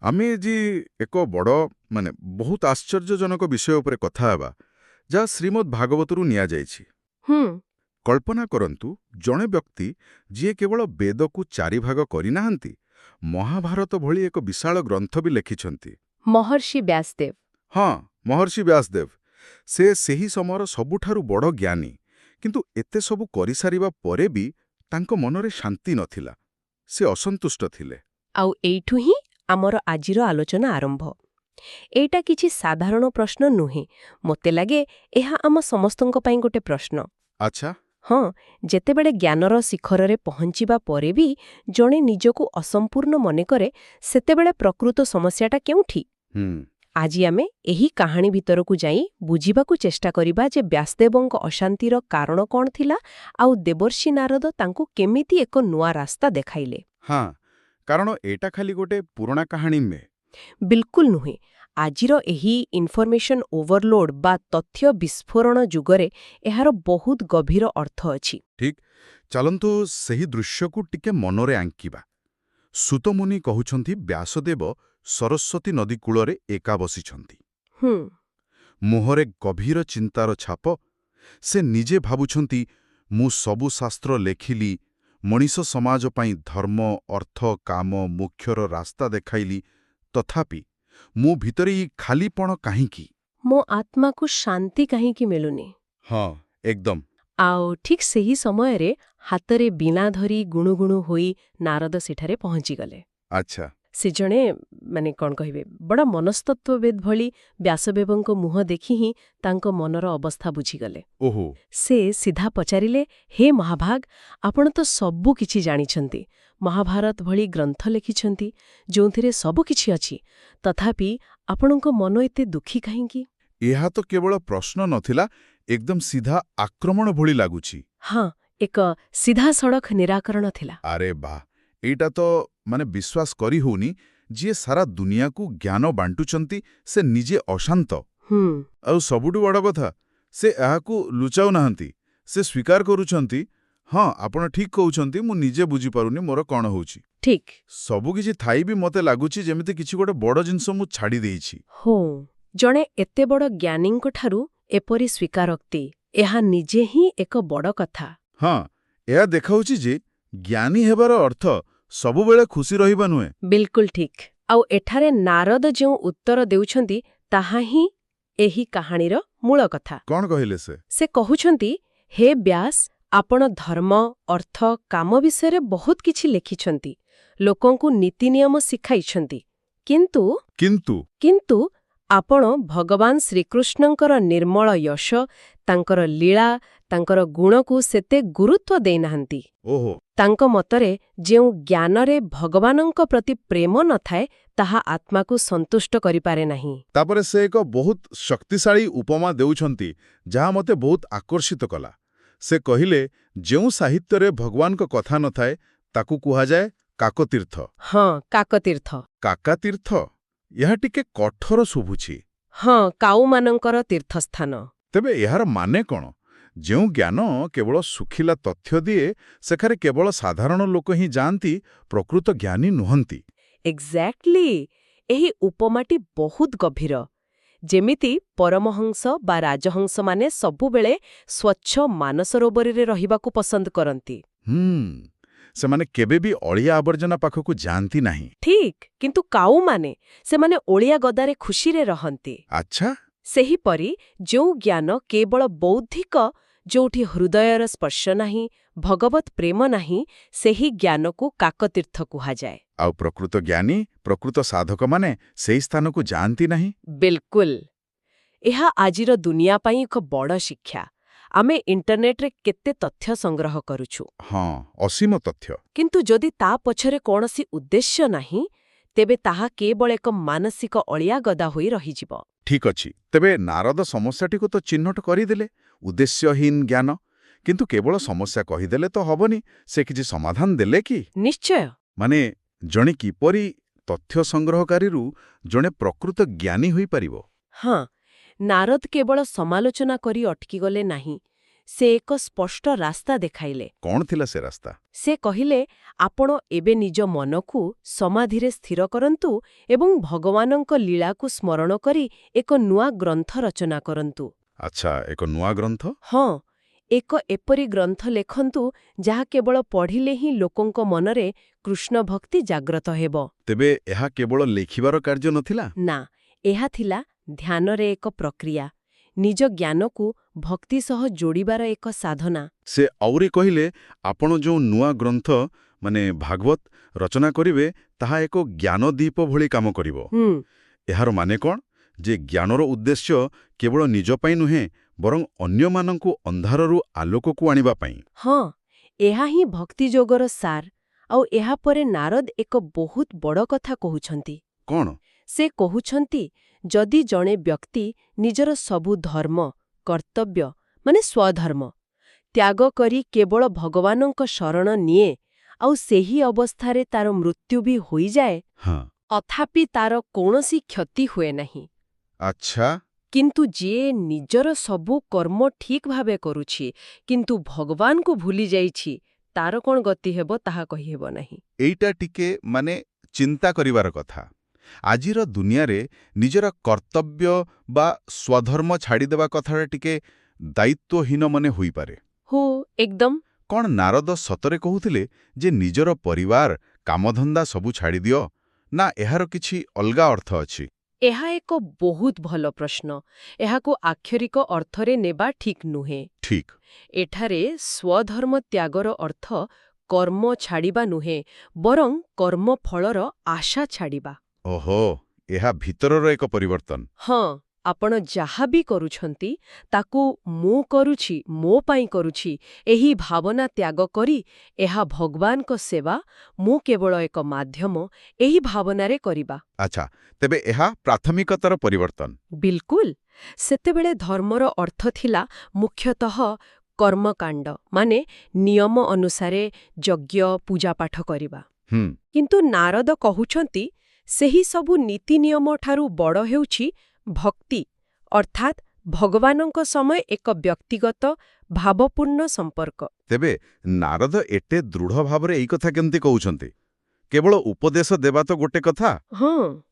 ଆମେ ଆଜି ଏକ ବଡ଼ ବହୁତ ଆଶ୍ଚର୍ଯ୍ୟଜନକ ବିଷୟ ଉପରେ କଥା ହେବା, ଯାହା ଶ୍ରୀମଦ୍ ଭାଗବତରୁ ନିଆଯାଇଛି। ହୁଁ। କଳ୍ପନା କରନ୍ତୁ, ଜଣେ ବ୍ୟକ୍ତି ଯିଏ କେବଳ ବେଦକୁ ଚାରିଭାଗ କରିନାହାନ୍ତି, ମହାଭାରତ ଭଳି ଏକ ବିଶାଳ ଗ୍ରନ୍ଥ ବି ଲେଖିଛନ୍ତି। ମହର୍ଷି ବ୍ୟାସଦେବ। ହଁ, ମହର୍ଷି ବ୍ୟାସଦେବ। ସେ ସେହି ସମୟର ସବୁଠାରୁ ବଡ଼ ଜ୍ଞାନୀ, କିନ୍ତୁ ଏତେ ସବୁ କରିସାରିବା ପରେ ବି ତାଙ୍କ ମନରେ ଶାନ୍ତି ନଥିଲା। ସେ ଅସନ୍ତୁଷ୍ଟ ଥିଲେ। ଆଉ ଏଇଠୁ ହିଁ ଆମର ଆଜିର ଆଲୋଚନା ଆରମ୍ଭ। ଏଇଟା କିଛି ସାଧାରଣ ପ୍ରଶ୍ନ ନୁହେଁ। ମୋତେ ଲାଗେ ଏହା ଆମ ସମସ୍ତଙ୍କ ପାଇଁ ଗୋଟେ ପ୍ରଶ୍ନ। ଆଚ୍ଛା। ହଁ, ଯେତେବେଳେ ଜ୍ଞାନର ଶିଖରରେ ପହଞ୍ଚିବା ପରେ ବି ଜଣେ ନିଜକୁ ଅସମ୍ପୂର୍ଣ୍ଣ ମନେକରେ, ସେତେବେଳେ ପ୍ରକୃତ ସମସ୍ୟାଟା କେଉଁଠି? ଆଜି ଆମେ ଏହି କାହାଣୀ ଭିତରକୁ ଯାଇ ବୁଝିବାକୁ ଚେଷ୍ଟା କରିବା ଯେ ବ୍ୟାସଦେବଙ୍କ ଅଶାନ୍ତିର କାରଣ କ'ଣ ଥିଲା ଆଉ ଦେବର୍ଷି ନାରଦ ତାଙ୍କୁ କେମିତି ଏକ ନୂଆ ରାସ୍ତା ଦେଖାଇଲେ। ହଁ, କାରଣ ଏଇଟା ଖାଲି ଗୋଟେ ପୁରୁଣା କାହାଣୀ ନୁହେଁ। ବିଲକୁଲ ନୁହେଁ। ଆଜିର ଏହି ଇନଫର୍ମେସନ ଓଭରଲୋଡ ବା ତଥ୍ୟ ବିସ୍ଫୋରଣ ଯୁଗରେ ଏହାର ବହୁତ ଗଭୀର ଅର୍ଥ ଅଛି। ଠିକ୍। ଚାଲନ୍ତୁ ସେହି ଦୃଶ୍ୟକୁ ଟିକେ ମନରେ ଆଙ୍କିବା। ସୁତମୁନି କହୁଛନ୍ତି ବ୍ୟାସଦେବ ସରସ୍ୱତୀ ନଦୀ କୂଳରେ ଏକା ବସିଛନ୍ତି। ହୁଁ। ମୁହଁରେ ଗଭୀର ଚିନ୍ତାର ଛାପ। ସେ ନିଜେ ଭାବୁଛନ୍ତି, ମୁଁ ସବୁ ଶାସ୍ତ୍ର ଲେଖିଲି, ମଣିଷ ସମାଜ ପାଇଁ ଧର୍ମ, ଅର୍ଥ, କାମ, ମୋକ୍ଷର ରାସ୍ତା ଦେଖାଇଲି, ତଥାପି ମୁଁ ଭିତରେ ଏଇ ଖାଲିପଣ କାହିଁକି? ମୋ ଆତ୍ମାକୁ ଶାନ୍ତି କାହିଁକି ମିଳୁନି? ହଁ, ଏକଦମ। ଆଉ ଠିକ୍ ସେହି ସମୟରେ ହାତରେ ବୀଣା ଧରି ଗୁଣୁଗୁଣୁ ହୋଇ ନାରଦ ସେଠାରେ ପହଞ୍ଚିଗଲେ। ଆଚ୍ଛା। ସେ ଜଣେ କ'ଣ କହିବେ, ବଡ଼ ମନସ୍ତତ୍ତ୍ୱବିଦ୍ ଭଳି ବ୍ୟାସଦେବଙ୍କ ମୁହଁ ଦେଖି ହିଁ ତାଙ୍କ ମନର ଅବସ୍ଥା ବୁଝିଗଲେ। ଓହୋ। ସେ ସିଧା ପଚାରିଲେ, ହେ ମହାଭାଗ, ଆପଣ ତ ସବୁ କିଛି ଜାଣିଛନ୍ତି, ମହାଭାରତ ଭଳି ଗ୍ରନ୍ଥ ଲେଖିଛନ୍ତି, ଯେଉଁଥିରେ ସବୁ କିଛି ଅଛି, ତଥାପି ଆପଣଙ୍କ ମନ ଏତେ ଦୁଃଖୀ କାହିଁକି? ଏହା ତ କେବଳ ପ୍ରଶ୍ନ ନଥିଲା, ଏକଦମ ସିଧା ଆକ୍ରମଣ ଭଳି ଲାଗୁଛି। ହଁ, ଏକ ସିଧାସଳଖ ନିରାକରଣ ଥିଲା। ଆରେ ବାଃ, ଏଇଟା ତ ବିଶ୍ୱାସ କରି ହଉନି। ଯିଏ ସାରା ଦୁନିଆକୁ ଜ୍ଞାନ ବାଣ୍ଟୁଛନ୍ତି, ସେ ନିଜେ ଅଶାନ୍ତ। ଆଉ ସବୁଠୁ ବଡ଼ କଥା, ସେ ଏହାକୁ ଲୁଚାଉନାହାନ୍ତି। ସେ ସ୍ୱୀକାର କରୁଛନ୍ତି, ହଁ, ଆପଣ ଠିକ୍ କହୁଛନ୍ତି, ମୁଁ ନିଜେ ବୁଝିପାରୁନି ମୋର କ'ଣ ହେଉଛି। ଠିକ୍। ସବୁକିଛି ଥାଇ ବି ମୋତେ ଲାଗୁଛି ଯେମିତି କିଛି ଗୋଟେ ବଡ଼ ଜିନିଷ ମୁଁ ଛାଡ଼ି ଦେଇଛି। ହୋ, ଜଣେ ଏତେ ବଡ଼ ଜ୍ଞାନୀଙ୍କଠାରୁ ଏପରି ସ୍ୱୀକାରୋକ୍ତି, ଏହା ନିଜେ ହିଁ ଏକ ବଡ଼ କଥା। ହଁ, ଏହା ଦେଖାଉଛି ଯେ ଜ୍ଞାନୀ ହେବାର ଅର୍ଥ ସବୁବେଳେ ଖୁସି ରହିବା ନୁହେଁ। ବିଲକୁଲ ଠିକ୍। ଆଉ ଏଠାରେ ନାରଦ ଯେଉଁ ଉତ୍ତର ଦେଉଛନ୍ତି, ତାହା ହିଁ ଏହି କାହାଣୀର ମୂଳ କଥା। କ'ଣ କହିଲେ ସେ? ସେ କହୁଛନ୍ତି, ହେ ବ୍ୟାସ, ଆପଣ ଧର୍ମ, ଅର୍ଥ, କାମ ବିଷୟରେ ବହୁତ କିଛି ଲେଖିଛନ୍ତି, ଲୋକଙ୍କୁ ନୀତି ନିୟମ ଶିଖାଇଛନ୍ତି, କିନ୍ତୁ କିନ୍ତୁ ଆପଣ ଭଗବାନ ଶ୍ରୀକୃଷ୍ଣଙ୍କର ନିର୍ମଳ ଯଶ, ତାଙ୍କର ଲୀଳା, ତାଙ୍କର ଗୁଣକୁ ସେତେ ଗୁରୁତ୍ୱ ଦେଇନାହାନ୍ତି। ଓହୋ। ତାଙ୍କ ମତରେ ଯେଉଁ ଜ୍ଞାନରେ ଭଗବାନଙ୍କ ପ୍ରତି ପ୍ରେମ ନଥାଏ, ତାହା ଆତ୍ମାକୁ ସନ୍ତୁଷ୍ଟ କରିପାରେ ନାହିଁ। ତାପରେ ସେ ଏକ ବହୁତ ଶକ୍ତିଶାଳୀ ଉପମା ଦେଉଛନ୍ତି, ଯାହା ମୋତେ ବହୁତ ଆକର୍ଷିତ କଲା। ସେ କହିଲେ, ଯେଉଁ ସାହିତ୍ୟରେ ଭଗବାନଙ୍କ କଥା ନଥାଏ, ତାକୁ କୁହାଯାଏ କାକତୀର୍ଥ। ହଁ, କାକତୀର୍ଥ। କାକାତୀର୍ଥ? ଏହା ଟିକେ କଠୋର ଶୁଭୁଛି। ହଁ, କାଉମାନଙ୍କର ତୀର୍ଥସ୍ଥାନ। ତେବେ ଏହାର ମାନେ କ'ଣ? ଯେଉଁ ଜ୍ଞାନ କେବଳ ଶୁଖିଲା ତଥ୍ୟ ଦିଏ, ସେଠାରେ କେବଳ ସାଧାରଣ ଲୋକ ହିଁ ଯାଆନ୍ତି, ପ୍ରକୃତ ଜ୍ଞାନୀ ନୁହନ୍ତି। ଏକ୍ଜାକ୍ଟଲି। ଏହି ଉପମାଟି ବହୁତ ଗଭୀର। ଯେମିତି ପରମହଂସ ବା ରାଜହଂସମାନେ ସବୁବେଳେ ସ୍ୱଚ୍ଛ ମାନସରୋବରରେ ରହିବାକୁ ପସନ୍ଦ କରନ୍ତି। ସେମାନେ କେବେ ବି ଅଳିଆ ଆବର୍ଜନା ପାଖକୁ ଯାଆନ୍ତି ନାହିଁ। ଠିକ୍, କିନ୍ତୁ କାଉମାନେ, ସେମାନେ ଅଳିଆ ଗଦାରେ ଖୁସିରେ ରହନ୍ତି। ଆଚ୍ଛା। ସେହିପରି ଯେଉଁ ଜ୍ଞାନ କେବଳ ବୌଦ୍ଧିକ, ଯେଉଁଠି ହୃଦୟର ସ୍ପର୍ଶ ନାହିଁ, ଭଗବତ୍ ପ୍ରେମ ନାହିଁ, ସେହି ଜ୍ଞାନକୁ କାକତୀର୍ଥ କୁହାଯାଏ। ଆଉ ପ୍ରକୃତ ଜ୍ଞାନୀ, ପ୍ରକୃତ ସାଧକମାନେ ସେହି ସ୍ଥାନକୁ ଯାଆନ୍ତି ନାହିଁ। ବିଲକୁଲ। ଏହା ଆଜିର ଦୁନିଆ ପାଇଁ ଏକ ବଡ଼ ଶିକ୍ଷା। ଆମେ ଇଣ୍ଟରନେଟ୍ରେ କେତେ ତଥ୍ୟ ସଂଗ୍ରହ କରୁଛୁ। ହଁ, ଅସୀମ ତଥ୍ୟ। କିନ୍ତୁ ଯଦି ତା ପଛରେ କୌଣସି ଉଦ୍ଦେଶ୍ୟ ନାହିଁ, ତେବେ ତାହା କେବଳ ଏକ ମାନସିକ ଅଳିଆ ଗଦା ହୋଇ ରହିଯିବ। ଠିକ୍ ଅଛି। ତେବେ ନାରଦ ସମସ୍ୟାଟିକୁ ତ ଚିହ୍ନଟ କରିଦେଲେ, ଉଦ୍ଦେଶ୍ୟହୀନ ଜ୍ଞାନ। କିନ୍ତୁ କେବଳ ସମସ୍ୟା କହିଦେଲେ ତ ହବନି, ସେ କିଛି ସମାଧାନ ଦେଲେ କି? ନିଶ୍ଚୟ। ଜଣେ କିପରି ତଥ୍ୟ ସଂଗ୍ରହକାରୀରୁ ଜଣେ ପ୍ରକୃତ ଜ୍ଞାନୀ ହୋଇପାରିବ? ହଁ, ନାରଦ କେବଳ ସମାଲୋଚନା କରି ଅଟକିଗଲେ ନାହିଁ। ସେ ଏକ ସ୍ପଷ୍ଟ ରାସ୍ତା ଦେଖାଇଲେ। କଣ ଥିଲା ସେ ରାସ୍ତା? ସେ କହିଲେ, ଆପଣ ଏବେ ନିଜ ମନକୁ ସମାଧିରେ ସ୍ଥିର କରନ୍ତୁ ଏବଂ ଭଗବାନଙ୍କ ଲୀଳାକୁ ସ୍ମରଣ କରି ଏକ ନୂଆ ଗ୍ରନ୍ଥ ରଚନା କରନ୍ତୁ। ଆଚ୍ଛା, ଏକ ନୂଆ ଗ୍ରନ୍ଥ? ହଁ, ଏକ ଏପରି ଗ୍ରନ୍ଥ ଲେଖନ୍ତୁ ଯାହା କେବଳ ପଢ଼ିଲେ ହିଁ ଲୋକଙ୍କ ମନରେ କୃଷ୍ଣ ଭକ୍ତି ଜାଗ୍ରତ ହେବ। ତେବେ ଏହା କେବଳ ଲେଖିବାର କାର୍ଯ୍ୟ ନଥିଲା? ନା, ଏହା ଥିଲା ଧ୍ୟାନରେ ଏକ ପ୍ରକ୍ରିୟା, ନିଜ ଜ୍ଞାନକୁ ଭକ୍ତି ସହ ଯୋଡ଼ିବାର ଏକ ସାଧନା। ସେ ଆହୁରି କହିଲେ, ଆପଣ ଯେଉଁ ନୂଆ ଗ୍ରନ୍ଥ ଭାଗବତ ରଚନା କରିବେ ତାହା ଏକ ଜ୍ଞାନଦୀପ ଭଳି କାମ କରିବ। ଏହାର ମାନେ କ'ଣ? ଯେ ଜ୍ଞାନର ଉଦ୍ଦେଶ୍ୟ କେବଳ ନିଜ ପାଇଁ ନୁହେଁ, ବରଂ ଅନ୍ୟମାନଙ୍କୁ ଅନ୍ଧାରରୁ ଆଲୋକକୁ ଆଣିବା ପାଇଁ। ହଁ, ଏହା ହିଁ ଭକ୍ତିଯୋଗର ସାର। ଆଉ ଏହାପରେ ନାରଦ ଏକ ବହୁତ ବଡ଼ କଥା କହୁଛନ୍ତି। କ'ଣ? ସେ କହୁଛନ୍ତି, ଯଦି ଜଣେ ବ୍ୟକ୍ତି ନିଜର ସବୁ ଧର୍ମ, କର୍ତ୍ତବ୍ୟ ସ୍ୱଧର୍ମ ତ୍ୟାଗ କରି କେବଳ ଭଗବାନଙ୍କ ଶରଣ ନିଏ, ଆଉ ସେହି ଅବସ୍ଥାରେ ତାର ମୃତ୍ୟୁ ବି ହୋଇଯାଏ, ତଥାପି ତାର କୌଣସି କ୍ଷତି ହୁଏ ନାହିଁ। ଆଚ୍ଛା। କିନ୍ତୁ ଯିଏ ନିଜର ସବୁ କର୍ମ ଠିକ୍ ଭାବେ କରୁଛି କିନ୍ତୁ ଭଗବାନଙ୍କୁ ଭୁଲି ଯାଇଛି, ତାର କ'ଣ ଗତି ହେବ ତାହା କହିହେବ ନାହିଁ। ଏଇଟା ଟିକେ ଚିନ୍ତା କରିବାର କଥା। ଆଜିର ଦୁନିଆରେ ନିଜର କର୍ତ୍ତବ୍ୟ ବା ସ୍ୱଧର୍ମ ଛାଡ଼ିଦେବା କଥାଟା ଟିକେ ଦାୟିତ୍ୱହୀନ ହୋଇପାରେ। ହୋ, ଏକଦମ। କ'ଣ ନାରଦ ସତରେ କହୁଥିଲେ ଯେ ନିଜର ପରିବାର, କାମଧନ୍ଦା ସବୁ ଛାଡ଼ିଦିଅ, ନା ଏହାର କିଛି ଅଲଗା ଅର୍ଥ ଅଛି? ଏହା ଏକ ବହୁତ ଭଲ ପ୍ରଶ୍ନ। ଏହାକୁ ଆକ୍ଷରିକ ଅର୍ଥରେ ନେବା ଠିକ୍ ନୁହେଁ। ଠିକ୍। ଏଠାରେ ସ୍ୱଧର୍ମ ତ୍ୟାଗର ଅର୍ଥ କର୍ମ ଛାଡ଼ିବା ନୁହେଁ, ବରଂ କର୍ମଫଳର ଆଶା ଛାଡ଼ିବା। ଓହୋ, ଏହା ଭିତରର ଏକ ପରିବର୍ତ୍ତନ। ହଁ, ଆପଣ ଯାହା ବି କରୁଛନ୍ତି ତାକୁ ମୁଁ କରୁଛି, ମୋ ପାଇଁ କରୁଛି, ଏହି ଭାବନା ତ୍ୟାଗ କରି ଏହା ଭଗବାନଙ୍କ ସେବା, ମୁଁ କେବଳ ଏକ ମାଧ୍ୟମ, ଏହି ଭାବନାରେ କରିବା। ଆଚ୍ଛା, ତେବେ ଏହା ପ୍ରାଥମିକତାର ପରିବର୍ତ୍ତନ। ବିଲକୁଲ। ସେତେବେଳେ ଧର୍ମର ଅର୍ଥ ଥିଲା ମୁଖ୍ୟତଃ କର୍ମକାଣ୍ଡ, ନିୟମ ଅନୁସାରେ ଯଜ୍ଞ, ପୂଜାପାଠ କରିବା। କିନ୍ତୁ ନାରଦ କହୁଛନ୍ତି, ସେହି ସବୁ ନୀତି ନିୟମଠାରୁ ବଡ଼ ହେଉଛି ଭକ୍ତି, ଅର୍ଥାତ୍ ଭଗବାନଙ୍କ ସମୟ ଏକ ବ୍ୟକ୍ତିଗତ, ଭାବପୂର୍ଣ୍ଣ ସମ୍ପର୍କ। ତେବେ ନାରଦ ଏତେ ଦୃଢ଼ ଭାବରେ ଏଇ କଥା କେମିତି କହୁଛନ୍ତି? କେବଳ ଉପଦେଶ ଦେବା ତ ଗୋଟେ କଥା,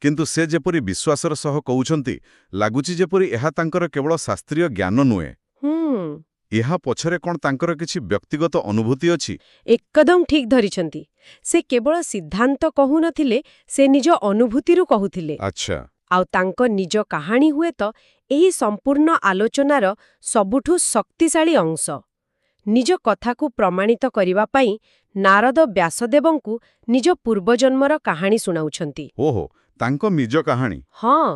କିନ୍ତୁ ସେ ଯେପରି ବିଶ୍ୱାସର ସହ କହୁଛନ୍ତି, ଲାଗୁଛି ଯେପରି ଏହା ତାଙ୍କର କେବଳ ଶାସ୍ତ୍ରୀୟ ଜ୍ଞାନ ନୁହେଁ। ଏହା ପଛରେ କ'ଣ ତାଙ୍କର କିଛି ବ୍ୟକ୍ତିଗତ ଅନୁଭୂତି ଅଛି? ଏକଦମ ଠିକ୍ ଧରିଛନ୍ତି। ସେ କେବଳ ସିଦ୍ଧାନ୍ତ କହୁନଥିଲେ, ସେ ନିଜ ଅନୁଭୂତିରୁ କହୁଥିଲେ। ଆଚ୍ଛା। ଆଉ ତାଙ୍କ ନିଜ କାହାଣୀ ହୁଏତ ଏହି ସମ୍ପୂର୍ଣ୍ଣ ଆଲୋଚନାର ସବୁଠୁ ଶକ୍ତିଶାଳୀ ଅଂଶ। ନିଜ କଥାକୁ ପ୍ରମାଣିତ କରିବା ପାଇଁ ନାରଦ ବ୍ୟାସଦେବଙ୍କୁ ନିଜ ପୂର୍ବଜନ୍ମର କାହାଣୀ ଶୁଣାଉଛନ୍ତି। ଓହୋ, ତାଙ୍କ ନିଜ କାହାଣୀ? ହଁ,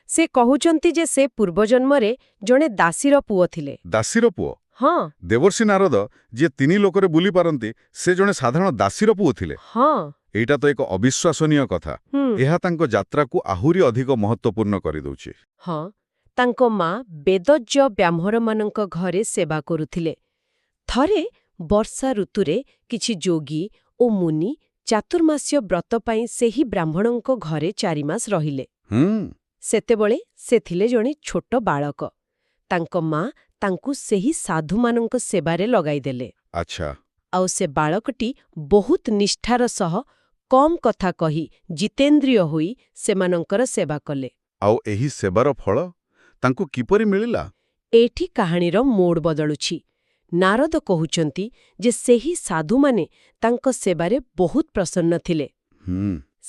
ସେ କହୁଛନ୍ତି ଯେ ସେ ପୂର୍ବଜନ୍ମରେ ଜଣେ ଦାସୀର ପୁଅ ଥିଲେ। ଦାସୀର ପୁଅ? ହଁ। ଦେବର୍ଷି ନାରଦ, ଯିଏ 3 ଲୋକରେ ବୁଲି ପାରନ୍ତି, ସେ ଜଣେ ସାଧାରଣ ଦାସୀର ପୁଅ ଥିଲେ? ହଁ। ଏଇଟା ତ ଏକ ଅବିଶ୍ୱାସନୀୟ କଥା। ଏହା ତାଙ୍କ ଯାତ୍ରାକୁ ଆହୁରି ଅଧିକ ମହତ୍ତ୍ୱପୂର୍ଣ୍ଣ କରିଦେଉଛି। ହଁ, ତାଙ୍କ ମା ବେଦଜ୍ୟ ବ୍ରାହ୍ମଣମାନଙ୍କ ଘରେ ସେବା କରୁଥିଲେ। ଥରେ ବର୍ଷା ଋତୁରେ କିଛି ଯୋଗୀ ଓ ମୁନି ଚାତୁର୍ମାସ୍ୟ ବ୍ରତ ପାଇଁ ସେହି ବ୍ରାହ୍ମଣଙ୍କ ଘରେ 4 ମାସ ରହିଲେ। ସେତେବେଳେ ସେ ଥିଲେ ଜଣେ ଛୋଟ ବାଳକ। ତାଙ୍କ ମା ତାଙ୍କୁ ସେହି ସାଧୁମାନଙ୍କ ସେବାରେ ଲଗାଇଦେଲେ। ଆଚ୍ଛା। ଆଉ ସେ ବାଳକଟି ବହୁତ ନିଷ୍ଠାର ସହ କମ୍ କଥା କହି ଜିତେନ୍ଦ୍ରିୟ ହୋଇ ସେମାନଙ୍କର ସେବା କଲେ। ଆଉ ଏହି ସେବାର ଫଳ ତାଙ୍କୁ କିପରି ମିଳିଲା? ଏଠି କାହାଣୀର ମୋଡ଼ ବଦଳୁଛି। ନାରଦ କହୁଛନ୍ତି ଯେ ସେହି ସାଧୁମାନେ ତାଙ୍କ ସେବାରେ ବହୁତ ପ୍ରସନ୍ନ ଥିଲେ।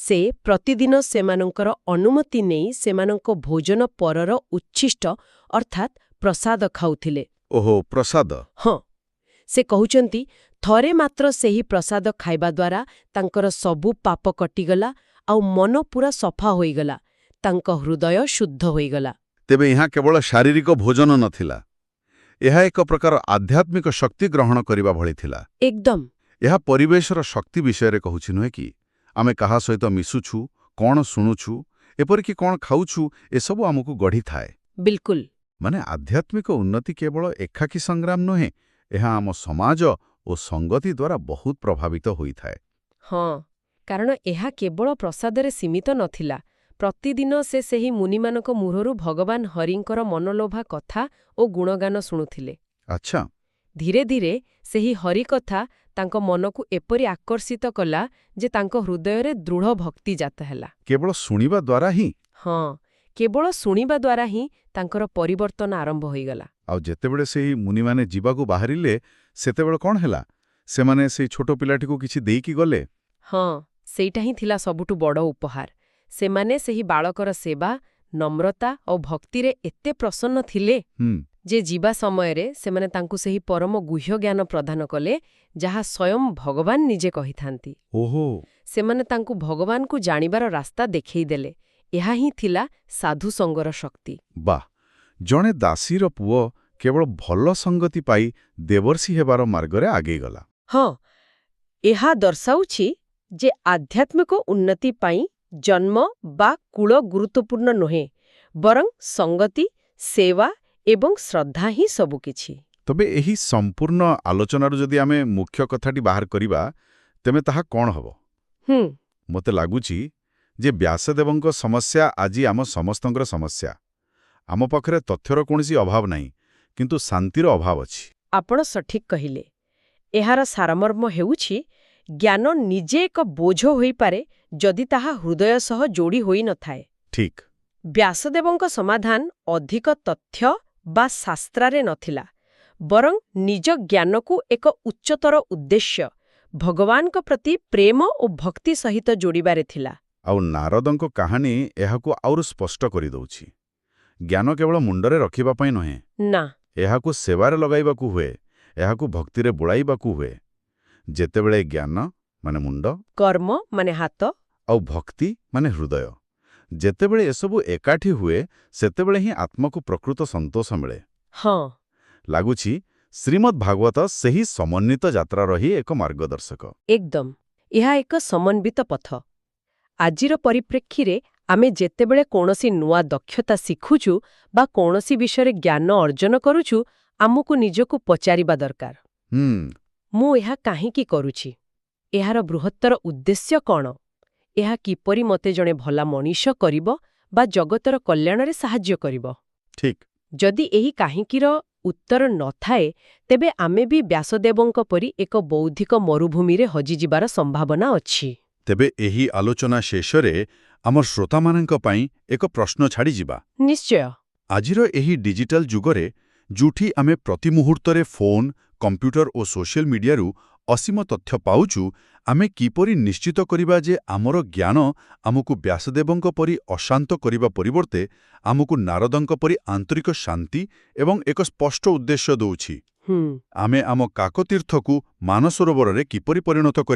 ସେ ପ୍ରତିଦିନ ସେମାନଙ୍କର ଅନୁମତି ନେଇ ସେମାନଙ୍କ ଭୋଜନ ପରର ଉଚ୍ଛିଷ୍ଟ ଅର୍ଥାତ୍ ପ୍ରସାଦ ଖାଉଥିଲେ। ଓହୋ, ପ୍ରସାଦ? ହଁ। ସେ କହୁଛନ୍ତି, ଥରେ ମାତ୍ର ସେହି ପ୍ରସାଦ ଖାଇବା ଦ୍ୱାରା ତାଙ୍କର ସବୁ ପାପ କଟିଗଲା, ଆଉ ମନ ପୂରା ସଫା ହୋଇଗଲା, ତାଙ୍କ ହୃଦୟ ଶୁଦ୍ଧ ହୋଇଗଲା। ତେବେ ଏହା କେବଳ ଶାରୀରିକ ଭୋଜନ ନଥିଲା, ଏହା ଏକ ପ୍ରକାର ଆଧ୍ୟାତ୍ମିକ ଶକ୍ତି ଗ୍ରହଣ କରିବା ଭଳି ଥିଲା। ଏକଦମ। ଏହା ପରିବେଶର ଶକ୍ତି ବିଷୟରେ କହୁଛି, ନୁହେଁ କି? ଆମେ କାହା ସହିତ ମିଶୁଛୁ, କ'ଣ ଶୁଣୁଛୁ, ଏପରିକି କ'ଣ ଖାଉଛୁ, ଏସବୁ ଆମକୁ ଗଢ଼ିଥାଏ। ବିଲକୁଲ। ଆଧ୍ୟାତ୍ମିକ ଉନ୍ନତି କେବଳ ଏକାକୀ ସଂଗ୍ରାମ ନୁହେଁ, ଏହା ଆମ ସମାଜ ଓ ସଙ୍ଗତି ଦ୍ୱାରା ବହୁତ ପ୍ରଭାବିତ ହୋଇଥାଏ। ହଁ, କାରଣ ଏହା କେବଳ ପ୍ରସାଦରେ ସୀମିତ ନଥିଲା। ପ୍ରତିଦିନ ସେ ସେହି ମୁନିମାନଙ୍କ ମୁହଁରୁ ଭଗବାନ ହରିଙ୍କର ମନଲୋଭା କଥା ଓ ଗୁଣଗାନ ଶୁଣୁଥିଲେ। ଆଚ୍ଛା। ଧୀରେ ଧୀରେ ସେହି ହରିକଥା ତାଙ୍କ ମନକୁ ଏପରି ଆକର୍ଷିତ କଲା ଯେ ତାଙ୍କ ହୃଦୟରେ ଦୃଢ଼ ଭକ୍ତି ଜାତ ହେଲା। କେବଳ ଶୁଣିବା ଦ୍ୱାରା ହିଁ? ହଁ, କେବଳ ଶୁଣିବା ଦ୍ୱାରା ହିଁ ତାଙ୍କର ପରିବର୍ତ୍ତନ ଆରମ୍ଭ ହୋଇଗଲା। ଆଉ ଯେତେବେଳେ ସେହି ମୁନିମାନେ ଯିବାକୁ ବାହାରିଲେ ସେତେବେଳେ କ'ଣ ହେଲା? ସେମାନେ ସେଇ ଛୋଟ ପିଲାଟିକୁ କିଛି ଦେଇକି ଗଲେ? ହଁ, ସେଇଟା ହିଁ ଥିଲା ସବୁଠୁ ବଡ଼ ଉପହାର। ସେମାନେ ସେହି ବାଳକର ସେବା, ନମ୍ରତା ଆଉ ଭକ୍ତିରେ ଏତେ ପ୍ରସନ୍ନ ଥିଲେ ଯେ ଯିବା ସମୟରେ ସେମାନେ ତାଙ୍କୁ ସେହି ପରମ ଗୁହ୍ୟ ଜ୍ଞାନ ପ୍ରଦାନ କଲେ, ଯାହା ସ୍ୱୟଂ ଭଗବାନ ନିଜେ କହିଥାନ୍ତି। ଓହୋ! ସେମାନେ ତାଙ୍କୁ ଭଗବାନଙ୍କୁ ଜାଣିବାର ରାସ୍ତା ଦେଖେଇଦେଲେ। ଏହା ହିଁ ଥିଲା ସାଧୁସଙ୍ଗର ଶକ୍ତି। ବାଃ! ଜଣେ ଦାସୀର ପୁଅ କେବଳ ଭଲ ସଙ୍ଗତି ପାଇ ଦେବର୍ଷି ହେବାର ମାର୍ଗରେ ଆଗେଇଗଲା। ହଁ, ଏହା ଦର୍ଶାଉଛି ଯେ ଆଧ୍ୟାତ୍ମିକ ଉନ୍ନତି ପାଇଁ ଜନ୍ମ ବା କୁଳ ଗୁରୁତ୍ୱପୂର୍ଣ୍ଣ ନୁହେଁ, ବରଂ ସଙ୍ଗତି, ସେବା ଏବଂ ଶ୍ରଦ୍ଧା ହିଁ ସବୁକିଛି। ତେବେ ଏହି ସମ୍ପୂର୍ଣ୍ଣ ଆଲୋଚନାରୁ ଯଦି ଆମେ ମୁଖ୍ୟ କଥାଟି ବାହାର କରିବା, ତେବେ ତାହା କ'ଣ ହେବ? ମୋତେ ଲାଗୁଛି ଯେ ବ୍ୟାସଦେବଙ୍କ ସମସ୍ୟା ଆଜି ଆମ ସମସ୍ତଙ୍କର ସମସ୍ୟା। ଆମ ପାଖରେ ତଥ୍ୟର କୌଣସି ଅଭାବ ନାହିଁ, କିନ୍ତୁ ଶାନ୍ତିର ଅଭାବ ଅଛି। ଆପଣ ସଠିକ୍ କହିଲେ। ଏହାର ସାରମର୍ମ ହେଉଛି, ଜ୍ଞାନ ନିଜେ ଏକ ବୋଝ ହୋଇପାରେ ଯଦି ତାହା ହୃଦୟ ସହ ଯୋଡ଼ି ହୋଇନଥାଏ। ଠିକ୍। ବ୍ୟାସଦେବଙ୍କ ସମାଧାନ ଅଧିକ ତଥ୍ୟ ବା ଶାସ୍ତ୍ରରେ ନଥିଲା, ବରଂ ନିଜ ଜ୍ଞାନକୁ ଏକ ଉଚ୍ଚତର ଉଦ୍ଦେଶ୍ୟ, ଭଗବାନଙ୍କ ପ୍ରତି ପ୍ରେମ ଓ ଭକ୍ତି ସହିତ ଯୋଡ଼ିବାରେ ଥିଲା। ଆଉ ନାରଦଙ୍କ କାହାଣୀ ଏହାକୁ ଆହୁରି ସ୍ପଷ୍ଟ କରିଦେଉଛି। ଜ୍ଞାନ କେବଳ ମୁଣ୍ଡରେ ରଖିବା ପାଇଁ ନୁହେଁ, ନା, ଏହାକୁ ସେବାରେ ଲଗାଇବାକୁ ହୁଏ, ଏହାକୁ ଭକ୍ତିରେ ବୁଳାଇବାକୁ ହୁଏ। ଯେତେବେଳେ ଜ୍ଞାନ ମାନେ ମୁଣ୍ଡ, କର୍ମ ମାନେ ହାତ, ଆଉ ଭକ୍ତି ମାନେ ହୃଦୟ, ଯେତେବେଳେ ଏସବୁ ଏକାଠି ହୁଏ, ସେତେବେଳେ ହିଁ ଆତ୍ମାକୁ ପ୍ରକୃତ ସନ୍ତୋଷ ମିଳେ। ହଁ, ଲାଗୁଛି ଶ୍ରୀମଦ୍ ଭାଗବତ ସେହି ସମନ୍ୱିତ ଯାତ୍ରାର ହିଁ ଏକ ମାର୍ଗଦର୍ଶକ। ଏକଦମ। ଏହା ଏକ ସମନ୍ୱିତ ପଥ। ଆଜିର ପରିପ୍ରେକ୍ଷୀରେ ଆମେ ଯେତେବେଳେ କୌଣସି ନୂଆ ଦକ୍ଷତା ଶିଖୁଛୁ ବା କୌଣସି ବିଷୟରେ ଜ୍ଞାନ ଅର୍ଜନ କରୁଛୁ, ଆମକୁ ନିଜକୁ ପଚାରିବା ଦରକାର, ମୁଁ ଏହା କାହିଁକି କରୁଛି? ଏହାର ବୃହତ୍ତର ଉଦ୍ଦେଶ୍ୟ କ'ଣ? ଏହା କିପରି ମୋତେ ଜଣେ ଭଲ ମଣିଷ କରିବ ବା ଜଗତର କଲ୍ୟାଣରେ ସାହାଯ୍ୟ କରିବ? ଠିକ୍। ଯଦି ଏହି କାହିଁକିର ଉତ୍ତର ନଥାଏ, ତେବେ ଆମେ ବି ବ୍ୟାସଦେବଙ୍କ ପରି ଏକ ବୌଦ୍ଧିକ ମରୁଭୂମିରେ ହଜିଯିବାର ସମ୍ଭାବନା ଅଛି। ତେବେ ଏହି ଆଲୋଚନା ଶେଷରେ ଆମ ଶ୍ରୋତାମାନଙ୍କ ପାଇଁ ଏକ ପ୍ରଶ୍ନ ଛାଡ଼ିଯିବା। ନିଶ୍ଚୟ। ଆଜିର ଏହି ଡିଜିଟାଲ ଯୁଗରେ, ଯେଉଁଠି ଆମେ ପ୍ରତି ମୁହୂର୍ତ୍ତରେ ଫୋନ୍, କମ୍ପ୍ୟୁଟର ଓ ସୋସିଆଲ ମିଡିଆରୁ ଅସୀମ ତଥ୍ୟ ପାଉଛୁ, ଆମେ କିପରି ନିଶ୍ଚିତ କରିବା ଯେ ଆମର ଜ୍ଞାନ ଆମକୁ ବ୍ୟାସଦେବଙ୍କ ପରି ଅଶାନ୍ତ କରିବା ପରିବର୍ତ୍ତେ ଆମକୁ ନାରଦଙ୍କ ପରି ଆନ୍ତରିକ ଶାନ୍ତି ଏବଂ ଏକ ସ୍ପଷ୍ଟ ଉଦ୍ଦେଶ୍ୟ ଦେଉଛି? ଆମେ ଆମ କାକତୀର୍ଥକୁ ମାନସରୋବରରେ କିପରି ପରିଣତ କରିବା?